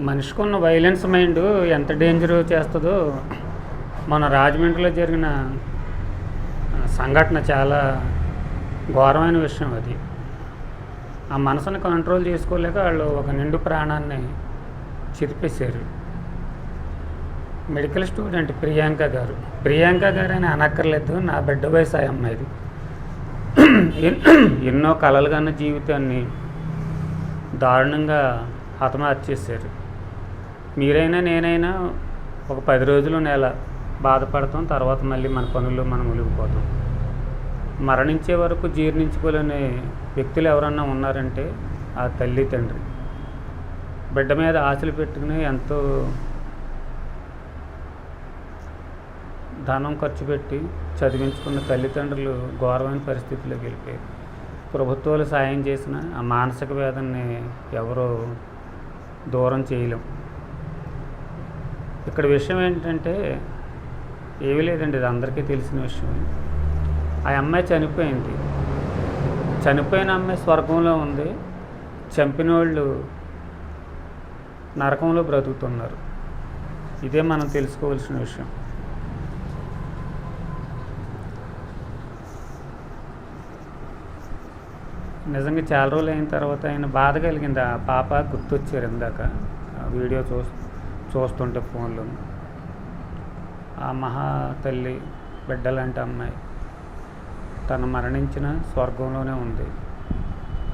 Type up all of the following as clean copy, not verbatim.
మనిషికున్న violence mind ఎంత danger చేస్తుందో మన రాజమండ్రిలో జరిగిన సంఘటన చాలా ఘోరమైన విషయం. అది ఆ మనసుని కంట్రోల్ చేసుకోలేక వాళ్ళు ఒక నిండు ప్రాణాన్ని చిరిపేశారు. మెడికల్ స్టూడెంట్ ప్రియాంక గారు అని అనక్కర్లేదు, నా బిడ్డ వయసు ఆ అమ్మాయిది. ఎన్నో కలలు కన్న జీవితాన్ని దారుణంగా హతమార్చేశారు. మీరైనా నేనైనా ఒక 10 రోజులు నెల బాధపడతాం, తర్వాత మళ్ళీ మన పనుల్లో మనం మునిగిపోతాం. మరణించే వరకు జీర్ణించుకోలేని వ్యక్తులు ఎవరన్నా ఉన్నారంటే ఆ తల్లి తండ్రి. బిడ్డ మీద ఆశలు పెట్టుకుని ఎంతో ధనం ఖర్చు పెట్టి చదివించుకున్న తల్లిదండ్రులు ఘోరమైన పరిస్థితిలోకి వెళ్ళిపోయారు. ప్రభుత్వాలు సాయం చేసిన ఆ మానసిక వేదనని ఎవరో దూరం చేయలేం. ఇక్కడ విషయం ఏంటంటే ఏమీ లేదండి, ఇది అందరికీ తెలిసిన విషయం. ఆ అమ్మాయి చనిపోయింది. చనిపోయిన అమ్మాయి స్వర్గంలో ఉంది, చంపిన వాళ్ళు నరకంలో బ్రతుకుతున్నారు. ఇదే మనం తెలుసుకోవాల్సిన విషయం. నిజంగా చాలా రోజులు అయిన తర్వాత ఆయన బాధ కలిగింది. ఆ పాప గుర్తొచ్చారు ఇందాక వీడియో చూస్తుంటే ఫోన్లో. ఆ మహా తల్లి బిడ్డలాంటి అమ్మాయి తను మరణించిన స్వర్గంలోనే ఉంది.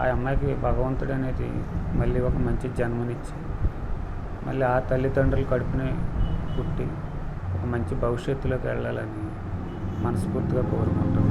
ఆ అమ్మాయికి భగవంతుడు అనేది మళ్ళీ ఒక మంచి జన్మనిచ్చి మళ్ళీ ఆ తల్లిదండ్రులు కడుపుని పుట్టి ఒక మంచి భవిష్యత్తులోకి వెళ్ళాలని మనస్ఫూర్తిగా కోరుకుంటున్నాను.